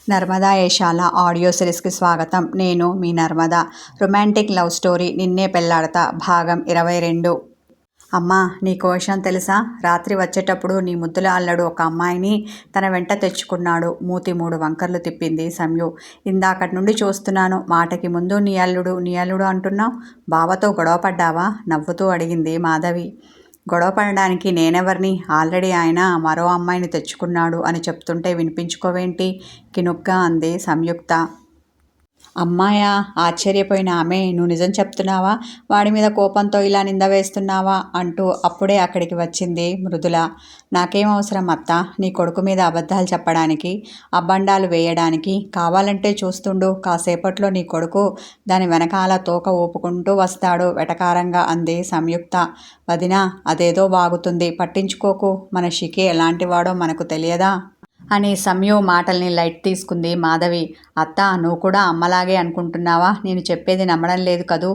Narmada యశాల audio సిరీస్కి స్వాగతం. నేను మీ Narmada. Romantic love story నిన్నే పెళ్లాడతా భాగం 22. అమ్మా, నీకో విషయం తెలుసా? రాత్రి వచ్చేటప్పుడు నీ ముద్దుల అల్లడు ఒక అమ్మాయిని తన వెంట తెచ్చుకున్నాడు. మూతి 3 వంకర్లు తిప్పింది సంయు. ఇందాకటి నుండి చూస్తున్నాను. మాటకి ముందు నీ అల్లుడు అంటున్నావు. బావతో గొడవ పడ్డావా? నవ్వుతూ అడిగింది మాధవి. గొడవ పడడానికి నేనెవర్ని? ఆల్రెడీ ఆయన మరో అమ్మాయిని తెచ్చుకున్నాడు అని చెప్తుంటే వినిపించుకోవేంటి? కినుగ్గా అంది సంయుక్త. అమ్మాయా? ఆశ్చర్యపోయిన ఆమె, నువ్వు నిజం చెప్తున్నావా? వాడి మీద కోపంతో ఇలా నింద వేస్తున్నావా అంటూ అప్పుడే అక్కడికి వచ్చింది మృదుల. నాకేం అవసరం అత్త, నీ కొడుకు మీద అబద్ధాలు చెప్పడానికి, అబ్బండాలు వేయడానికి? కావాలంటే చూస్తుండు, కాసేపట్లో నీ కొడుకు దాని వెనకాల తోక ఊపుకుంటూ వస్తాడు వెటకారంగా అంది సంయుక్త. వదినా, అదేదో బాగుతుంది, పట్టించుకోకు. మన షికి ఎలాంటివాడో మనకు తెలియదా అని సంయు మాటల్ని లైట్ తీసుకుంది మాధవి. అత్త, నువ్వు కూడా అమ్మలాగే అనుకుంటున్నావా? నేను చెప్పేది నమ్మడం లేదు కదూ?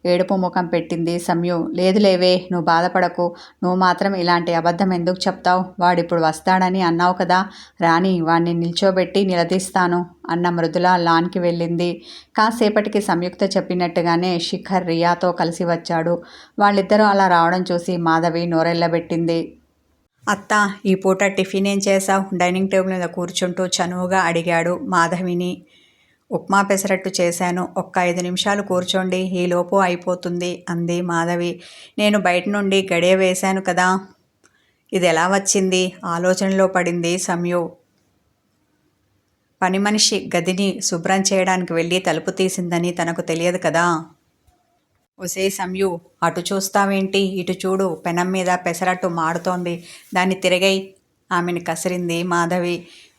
ఏడుపు ముఖం పెట్టింది సంయు. లేదు లేవే, నువ్వు బాధపడకు. నువ్వు మాత్రం ఇలాంటి అబద్ధం ఎందుకు చెప్తావు? వాడిప్పుడు వస్తాడని అన్నావు కదా, రాని వాడిని నిల్చోబెట్టి నిలదీస్తాను అన్న మృదుల లాన్కి వెళ్ళింది. కాసేపటికి సంయుక్త చెప్పినట్టుగానే శిఖర్ రియాతో కలిసి వచ్చాడు. వాళ్ళిద్దరూ అలా రావడం చూసి మాధవి నోరెళ్ళబెట్టింది. అత్త, ఈ పూట టిఫిన్ ఏం చేశావు? డైనింగ్ టేబుల్ మీద కూర్చుంటూ చనువుగా అడిగాడు మాధవిని. ఉప్మా పెసరట్టు చేశాను. ఒక్క 5 నిమిషాలు కూర్చోండి, ఈలోపు అయిపోతుంది అంది మాధవి. నేను బయట నుండి గడియ వేశాను కదా. ఇది ఎలా వచ్చింది? ఆలోచనలో పడింది సంయు. పని మనిషి గదిని శుభ్రం చేయడానికి వెళ్ళి తలుపు తీసిందని తనకు తెలియదు కదా. ఒసే సంయు, అటు చూస్తావేంటి? ఇటు చూడు, పెనం మీద పెసరట్టు మాడుతోంది, దాన్ని తిరగై ఆమెను కసిరింది మాధవి.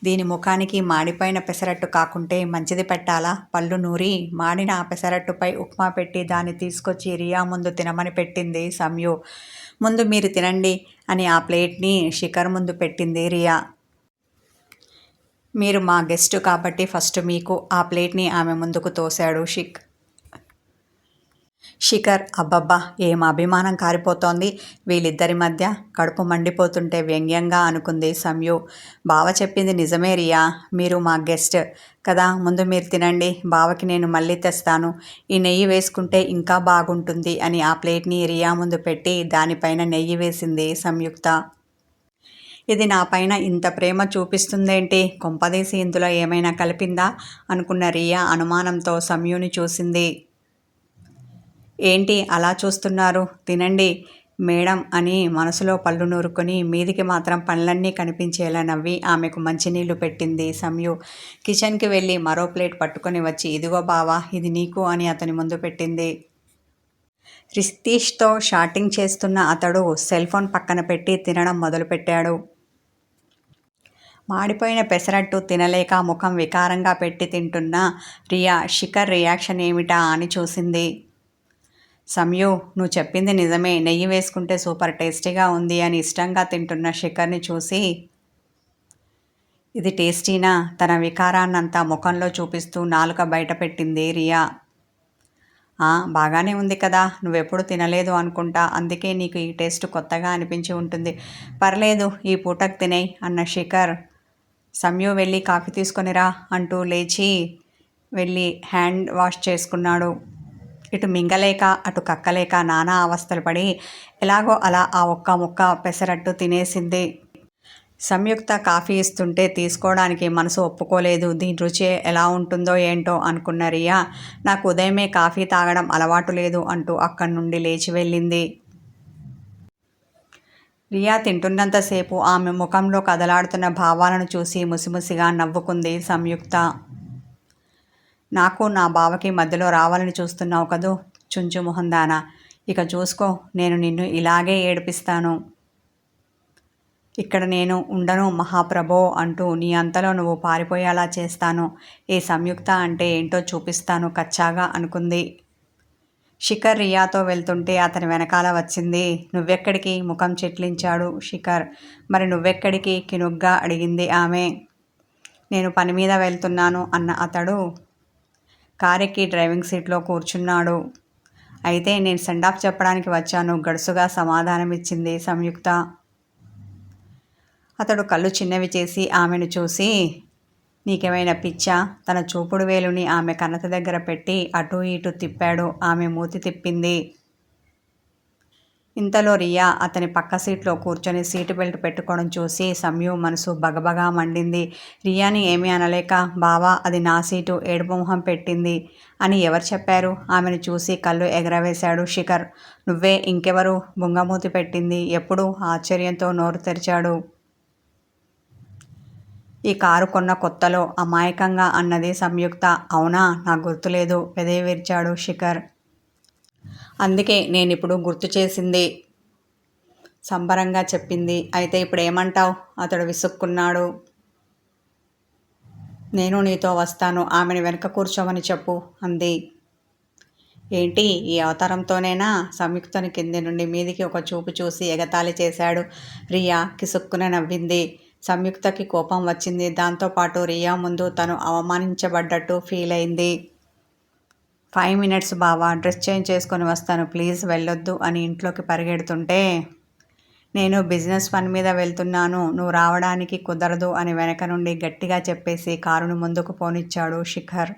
దీని ముఖానికి మాడిపోయిన పెసరట్టు కాకుంటే మంచిది పెట్టాలా? పళ్ళు నూరి మాడిన ఆ పెసరట్టుపై ఉప్మా పెట్టి దాన్ని తీసుకొచ్చి రియా ముందు తినమని పెట్టింది సంయు. ముందు మీరు తినండి అని ఆ ప్లేట్ని శిఖర్ ముందు పెట్టింది రియా. మీరు మా గెస్ట్ కాబట్టి ఫస్ట్ మీకు ఆ ప్లేట్ని ఆమె ముందుకు తోశాడు శిఖర్. అబ్బబ్బా, ఏం అభిమానం కారిపోతోంది వీళ్ళిద్దరి మధ్య. కడుపు మండిపోతుంటే వ్యంగ్యంగా అనుకుంది సంయు. బావ చెప్పింది నిజమే రియా, మీరు మా గెస్ట్ కదా, ముందు మీరు తినండి, బావకి నేను మళ్ళీ తెస్తాను. ఈ నెయ్యి వేసుకుంటే ఇంకా బాగుంటుంది అని ఆ ప్లేట్ని రియా ముందు పెట్టి దానిపైన నెయ్యి వేసింది సంయుక్త. ఇది నా పైన ఇంత ప్రేమ చూపిస్తుందేంటి? కొంపదీసి ఇందులో ఏమైనా కలిపిందా అనుకున్న రియా అనుమానంతో సంయుని చూసింది. ఏంటి అలా చూస్తున్నారు? తినండి మేడం అని మనసులో పళ్ళు నూరుకొని మీదికి మాత్రం పనులన్నీ కనిపించేలా నవ్వి ఆమెకు మంచినీళ్లు పెట్టింది సంయు. కిచెన్కి వెళ్ళి మరో ప్లేట్ పట్టుకొని వచ్చి, ఇదిగో బావా, ఇది నీకు అని అతని ముందు పెట్టింది. రితీష్తో షాటింగ్ చేస్తున్న అతడు సెల్ ఫోన్ పక్కన పెట్టి తినడం మొదలుపెట్టాడు. మాడిపోయిన పెసరట్టు తినలేక ముఖం వికారంగా పెట్టి తింటున్న రియా శిఖర్ రియాక్షన్ ఏమిటా అని చూసింది. సంయు, నువ్వు చెప్పింది నిజమే, నెయ్యి వేసుకుంటే సూపర్ టేస్టీగా ఉంది అని ఇష్టంగా తింటున్న శిఖర్ని చూసి, ఇది టేస్టీనా? తన వికారాన్నంతా ముఖంలో చూపిస్తూ నాలుక బయట పెట్టింది రియా. బాగానే ఉంది కదా, నువ్వెప్పుడు తినలేదు అనుకుంటా, అందుకే నీకు ఈ టేస్ట్ కొత్తగా అనిపించి ఉంటుంది. పర్లేదు, ఈ పూటకు తినేయ్ అన్న శిఖర్, సంయు వెళ్ళి కాఫీ తీసుకొనిరా అంటూ లేచి వెళ్ళి హ్యాండ్ వాష్ చేసుకున్నాడు. ఇటు మింగలేక అటు కక్కలేక నానా అవస్థలు పడి ఎలాగో అలా ఆ ఒక్క ముక్క పెసరట్టు తినేసింది. సంయుక్త కాఫీ ఇస్తుంటే తీసుకోవడానికి మనసు ఒప్పుకోలేదు. దీని రుచి ఎలా ఉంటుందో ఏంటో అనుకున్న రియా, నాకు ఉదయమే కాఫీ తాగడం అలవాటు లేదు అంటూ అక్కడి నుండి లేచి వెళ్ళింది. రియా తింటున్నంతసేపు ఆమె ముఖంలో కదలాడుతున్న భావాలను చూసి ముసిముసిగా నవ్వుకుంది సంయుక్త. నాకు నా బావకి మధ్యలో రావాలని చూస్తున్నావు కదూ చుంచు మొహందానా, ఇక చూసుకో, నేను నిన్ను ఇలాగే ఏడిపిస్తాను. ఇక్కడ నేను ఉండను మహాప్రభో అంటూ నీ అంతలో నువ్వు పారిపోయేలా చేస్తాను. ఏ సంయుక్త అంటే ఏంటో చూపిస్తాను కచ్చాగా అనుకుంది. శిఖర్ రియాతో వెళ్తుంటే అతని వెనకాల వచ్చింది. నువ్వెక్కడికి? ముఖం చిట్లించాడు శిఖర్. మరి నువ్వెక్కడికి? కినుగ్గా అడిగింది ఆమె. నేను పని మీద వెళ్తున్నాను అన్న అతడు కారెక్కి డ్రైవింగ్ సీట్లో కూర్చున్నాడు. అయితే నేను సెండాఫ్ చెప్పడానికి వచ్చాను గడుసుగా సమాధానమిచ్చింది సంయుక్త. అతడు కళ్ళు చిన్నవి చేసి ఆమెను చూసి, నీకేమైనా పిచ్చా? తన చూపుడు వేలుని ఆమె కన్నత దగ్గర పెట్టి అటూ ఇటూ తిప్పాడు. ఆమె మూతి తిప్పింది. ఇంతలో రియా అతని పక్క సీట్లో కూర్చొని సీటు బెల్ట్ పెట్టుకోవడం చూసి సంయు మనసు బగబగా మండింది. రియాని ఏమీ అనలేక, బావా అది నా సీటు, ఏడుపు మొహం పెట్టింది అని ఎవరు చెప్పారు? ఆమెను చూసి కళ్ళు ఎగరవేశాడు శిఖర్. నువ్వే, ఇంకెవరు? బుంగమూతి పెట్టింది. ఎప్పుడు? ఆశ్చర్యంతో నోరు తెరిచాడు. ఈ కారు కొన్న కొత్తలో అమాయకంగా అన్నది సంయుక్త. అవునా? నాకు గుర్తులేదు, పెదవి విరిచాడు శిఖర్. అందుకే నేనిప్పుడు గుర్తు చేసింది, సంబరంగా చెప్పింది. అయితే ఇప్పుడు ఏమంటావ్? అతడు విసుక్కున్నాడు. నేను నీతో వస్తాను, ఆమెను వెనక కూర్చోమని చెప్పు అంది. ఏంటి, ఈ అవతారంతోనేనా? సంయుక్తని కింది నుండి మీదికి ఒక చూపు చూసి ఎగతాళి చేశాడు. రియా కిసుక్కున నవ్వింది. సంయుక్తకి కోపం వచ్చింది. దాంతోపాటు రియా ముందు తను అవమానించబడ్డట్టు ఫీల్ అయింది. 5 minutes బావా, డ్రెస్ చేంజ్ చేసుకొని వస్తాను, ప్లీజ్ వెళ్ళొద్దు అని ఇంట్లోకి పరిగెడుతుంటే, నేను బిజినెస్ పని మీద వెళ్తున్నాను, నువ్వు రావడానికి కుదరదు అని వెనక నుండి గట్టిగా చెప్పేసి కారును ముందుకు పోనిచ్చాడు శిఖర్.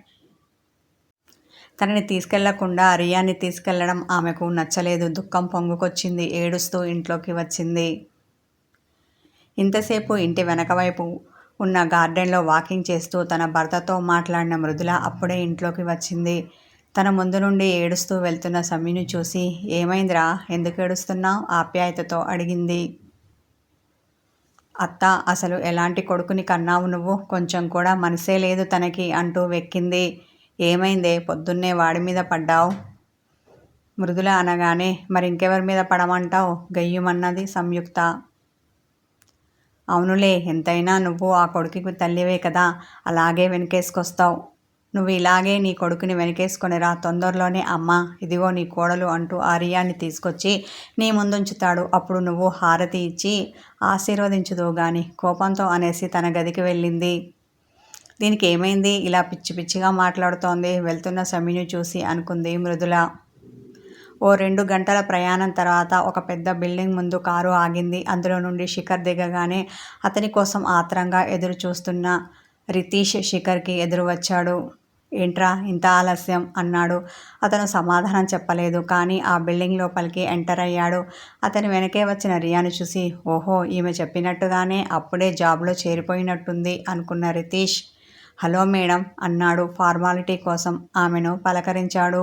తనని తీసుకెళ్లకుండా రియాని తీసుకెళ్లడం ఆమెకు నచ్చలేదు. దుఃఖం పొంగుకొచ్చింది. ఏడుస్తూ ఇంట్లోకి వచ్చింది. ఇంతసేపు ఇంటి వెనకవైపు ఉన్న గార్డెన్లో వాకింగ్ చేస్తూ తన భర్తతో మాట్లాడిన మృదుల అప్పుడే ఇంట్లోకి వచ్చింది. తన ముందు నుండి ఏడుస్తూ వెళ్తున్న సమ్మిని చూసి, ఏమైందిరా, ఎందుకు ఏడుస్తున్నావు? ఆప్యాయతతో అడిగింది. అత్త, అసలు ఎలాంటి కొడుకుని కన్నావు నువ్వు? కొంచెం కూడా మనసే లేదు తనకి అంటూ వెక్కింది. ఏమైందే, పొద్దున్నే వాడి మీద పడ్డావు? మృదుల అనగానే, మరింకెవరి మీద పడమంటావు? గయ్యుమన్నది సంయుక్త. అవునులే, ఎంతైనా నువ్వు ఆ కొడుకుకి తల్లివే కదా, అలాగే వెనకేసుకొస్తావు. నువ్వు ఇలాగే నీ కొడుకుని వెనకేసుకొనిరా, తొందరలోనే అమ్మా, ఇదిగో నీ కోడలు అంటూ ఆ రియాని తీసుకొచ్చి నీ ముందుంచుతాడు. అప్పుడు నువ్వు హారతి ఇచ్చి ఆశీర్వదించుదువు గాని, కోపంతో అనేసి తన గదికి వెళ్ళింది. దీనికి ఏమైంది, ఇలా పిచ్చి పిచ్చిగా మాట్లాడుతోంది? వెళ్తున్న సమ్మిని చూసి అనుకుంది మృదుల. ఓ 2 గంటల ప్రయాణం తర్వాత ఒక పెద్ద బిల్డింగ్ ముందు కారు ఆగింది. అందులో నుండి శిఖర్ దిగగానే అతని కోసం ఆత్రంగా ఎదురు చూస్తున్న రితీష్ శిఖర్కి ఎదురు వచ్చాడు. ఏంట్రా ఇంత ఆలస్యం అన్నాడు. అతను సమాధానం చెప్పలేదు. కానీ ఆ బిల్డింగ్ లోపలికి ఎంటర్ అయ్యాడు. అతని వెనకే వచ్చిన రియాను చూసి, ఓహో, ఈమె చెప్పినట్టుగానే అప్పుడే జాబ్లో చేరిపోయినట్టుంది అనుకున్న రితీష్, హలో మేడం అన్నాడు. ఫార్మాలిటీ కోసం ఆమెను పలకరించాడు.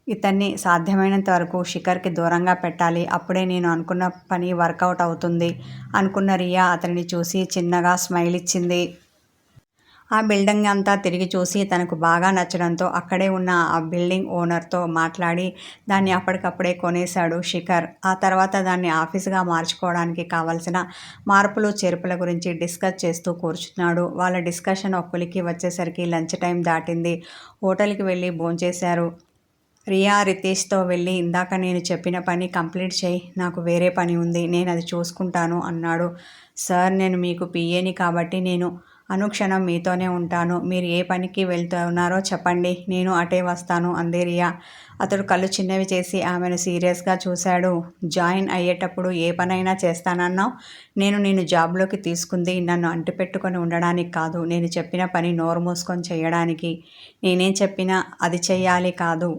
ఇతన్ని సాధ్యమైనంత వరకు శిఖర్కి దూరంగా పెట్టాలి, అప్పుడే నేను అనుకున్న పని వర్కౌట్ అవుతుంది అనుకున్న రియా అతనిని చూసి చిన్నగా స్మైల్ ఇచ్చింది. ఆ బిల్డింగ్ అంతా తిరిగి చూసి తనకు బాగా నచ్చడంతో అక్కడే ఉన్న ఆ బిల్డింగ్ ఓనర్తో మాట్లాడి దాన్ని అప్పటికప్పుడే కొనేశాడు శిఖర్. ఆ తర్వాత దాన్ని ఆఫీసుగా మార్చుకోవడానికి కావలసిన మార్పులు చేర్పుల గురించి డిస్కస్ చేస్తూ కూర్చున్నాడు. వాళ్ళ డిస్కషన్ ఒక కొలికి వచ్చేసరికి లంచ్ టైం దాటింది. హోటల్కి వెళ్ళి భోంచేశారు. రియా రితీష్తో వెళ్ళి, ఇందాక నేను చెప్పిన పని కంప్లీట్ చేయి, నాకు వేరే పని ఉంది, నేను అది చూసుకుంటాను అన్నాడు. సార్, నేను మీకు పిఏని కాబట్టి నేను అనుక్షణం మీతోనే ఉంటాను, మీరు ఏ పనికి వెళ్తున్నారో చెప్పండి, నేను అటే వస్తాను అంది రియా. అతడు కళ్ళు చిన్నవి చేసి ఆమెను సీరియస్గా చూశాడు. జాయిన్ అయ్యేటప్పుడు ఏ పనైనా చేస్తానన్నావు. నేను నిన్ను జాబ్లోకి తీసుకుంది నన్ను అంటిపెట్టుకొని ఉండడానికి కాదు, నేను చెప్పిన పని నోరు మూసుకొని చేయడానికి. నేనేం చెప్పినా అది చెయ్యాలి కాదు,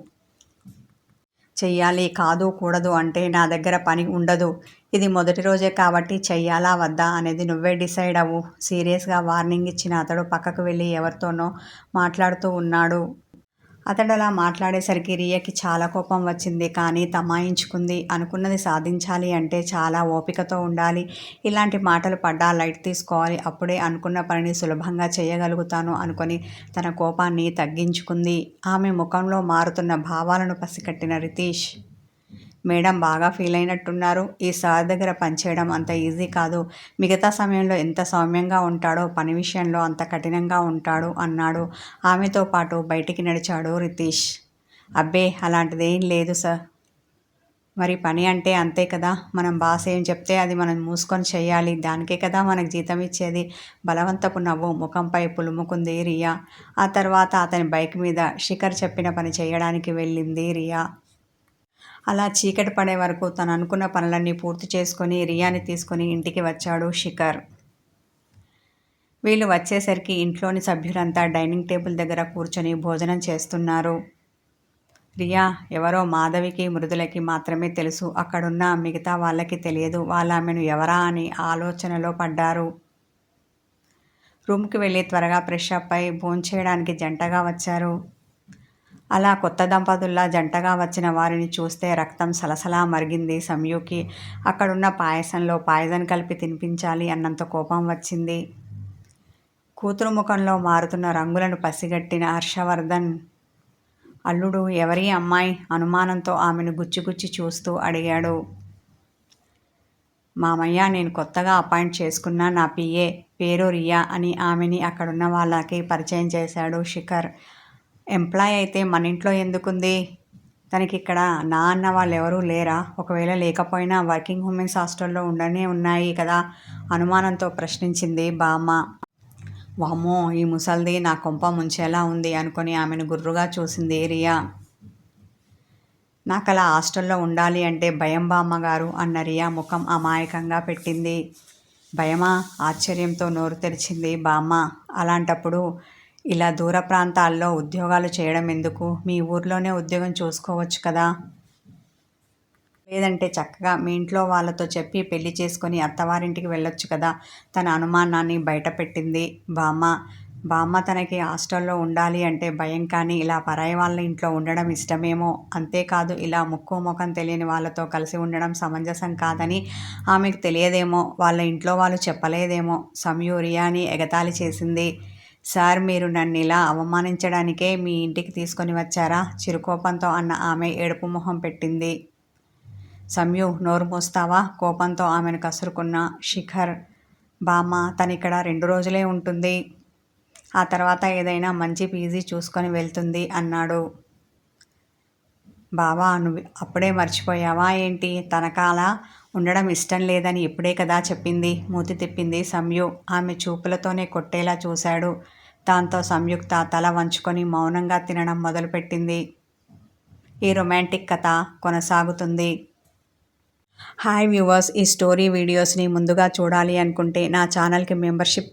చెయ్యాలి కాదు కూడదు అంటే నా దగ్గర పని ఉండదు. ఇది మొదటి రోజే కాబట్టి చెయ్యాలా వద్దా అనేది నువ్వే డిసైడ్ అవ్వు. సీరియస్గా వార్నింగ్ ఇచ్చిన అతడు పక్కకు వెళ్ళి ఎవరితోనో మాట్లాడుతూ ఉన్నాడు. అతడు అలా మాట్లాడేసరికి రియకి చాలా కోపం వచ్చింది. కానీ తమాయించుకుంది. అనుకున్నది సాధించాలి అంటే చాలా ఓపికతో ఉండాలి. ఇలాంటి మాటలు పడ్డా లైట్ తీసుకోవాలి. అప్పుడే అనుకున్న పనిని సులభంగా చేయగలుగుతాను అనుకొని తన కోపాన్ని తగ్గించుకుంది. ఆమె ముఖంలో మారుతున్న భావాలను పసికట్టిన రితీష్, మేడం బాగా ఫీల్ అయినట్టున్నారు. ఈ సార్ దగ్గర పనిచేయడం అంత ఈజీ కాదు. మిగతా సమయంలో ఎంత సౌమ్యంగా ఉంటాడో పని విషయంలో అంత కఠినంగా ఉంటాడు అన్నాడు. ఆమెతో పాటు బయటికి నడిచాడు రితీష్. అబ్బే, అలాంటిదేం లేదు సార్. మరి పని అంటే అంతే కదా, మనం బాస్ ఏం చెప్తే అది మనం మూసుకొని చెయ్యాలి, దానికే కదా మనకు జీతం ఇచ్చేది. బలవంతపు నవ్వు ముఖంపై పులుముకుంది రియా. ఆ తర్వాత అతని బైక్ మీద శిఖర్ చెప్పిన పని చేయడానికి వెళ్ళింది రియా. అలా చీకటి పడే వరకు తను అనుకున్న పనులన్నీ పూర్తి చేసుకొని రియాని తీసుకొని ఇంటికి వచ్చాడు శిఖర్. వీళ్ళు వచ్చేసరికి ఇంట్లోని సభ్యులంతా డైనింగ్ టేబుల్ దగ్గర కూర్చొని భోజనం చేస్తున్నారు. రియా ఎవరో మాధవికి, మృదులకి మాత్రమే తెలుసు. అక్కడున్న మిగతా వాళ్ళకి తెలియదు. వాళ్ళు ఆమెను ఎవరా అని ఆలోచనలో పడ్డారు. రూమ్కి వెళ్ళి త్వరగా ఫ్రెష్ అప్ అయి భోంచేయడానికి జంటగా వచ్చారు. అలా కొత్త దంపతుల్లా జంటగా వచ్చిన వారిని చూస్తే రక్తం సలసలా మరిగింది సంయుకి. అక్కడున్న పాయసంలో పాయజన్ కలిపి తినిపించాలి అన్నంత కోపం వచ్చింది. కూతురు ముఖంలో మారుతున్న రంగులను పసిగట్టిన హర్షవర్ధన్, అల్లుడు ఎవరి అమ్మాయి? అనుమానంతో ఆమెను గుచ్చిగుచ్చి చూస్తూ అడిగాడు. మామయ్య, నేను కొత్తగా అపాయింట్ చేసుకున్న నా పిఏ, పేరు రియా అని ఆమెని అక్కడున్న వాళ్ళకి పరిచయం చేశాడు శిఖర్. ఎంప్లాయ్ అయితే మన ఇంట్లో ఎందుకుంది? తనకిక్కడ నా అన్న వాళ్ళు ఎవరూ లేరా? ఒకవేళ లేకపోయినా వర్కింగ్ ఉమెన్స్ హాస్టల్లో ఉండనే ఉన్నాయి కదా? అనుమానంతో ప్రశ్నించింది బామ్మ. వామ్మో, ఈ ముసల్ది నా కొంప ముంచేలా ఉంది అనుకొని ఆమెను గుర్రుగా చూసింది రియా. నాకలా హాస్టల్లో ఉండాలి అంటే భయం బామ్మగారు అన్న రియా ముఖం అమాయకంగా పెట్టింది. భయమా? ఆశ్చర్యంతో నోరు తెరిచింది బామ్మ. అలాంటప్పుడు ఇలా దూర ప్రాంతాల్లో ఉద్యోగాలు చేయడం ఎందుకు? మీ ఊర్లోనే ఉద్యోగం చూసుకోవచ్చు కదా? లేదంటే చక్కగా మీ ఇంట్లో వాళ్ళతో చెప్పి పెళ్లి చేసుకొని అత్తవారింటికి వెళ్ళొచ్చు కదా? తన అనుమానాన్ని బయటపెట్టింది బామ్మ. బామ్మ తనకి హాస్టల్లో ఉండాలి అంటే భయం, కానీ ఇలా పరాయి వాళ్ళ ఇంట్లో ఉండడం ఇష్టమేమో. అంతేకాదు, ఇలా ముక్కు ముఖం తెలియని వాళ్ళతో కలిసి ఉండడం సమంజసం కాదని ఆమెకు తెలియదేమో. వాళ్ళ ఇంట్లో వాళ్ళు చెప్పలేదేమో. సంయు రియాని ఎగతాళి చేసింది. సార్, మీరు నన్ను ఇలా అవమానించడానికే మీ ఇంటికి తీసుకొని వచ్చారా? చిరుకోపంతో అన్న ఆమె ఏడుపు మొహం పెట్టింది. సంయు, నోరు మూస్తావా? కోపంతో ఆమెను కసురుకున్న శిఖర్. బామ్మ, తనిక్కడ 2 రోజులే ఉంటుంది. ఆ తర్వాత ఏదైనా మంచి పీజీ చూసుకొని వెళ్తుంది అన్నాడు. బావా, నువ్వు అప్పుడే మర్చిపోయావా ఏంటి? తనకాలా ఉండడం ఇష్టం లేదని ఇప్పుడే కదా చెప్పింది. మూతి తిప్పింది సంయు. ఆమె చూపులతోనే కొట్టేలా చూశాడు. దాంతో సంయుక్త తల వంచుకొని మౌనంగా తినడం మొదలుపెట్టింది. ఈ రొమాంటిక్ కథ కొనసాగుతుంది. హాయ్ వ్యూవర్స్, ఈ స్టోరీ వీడియోస్ని ముందుగా చూడాలి అనుకుంటే నా ఛానల్కి మెంబర్షిప్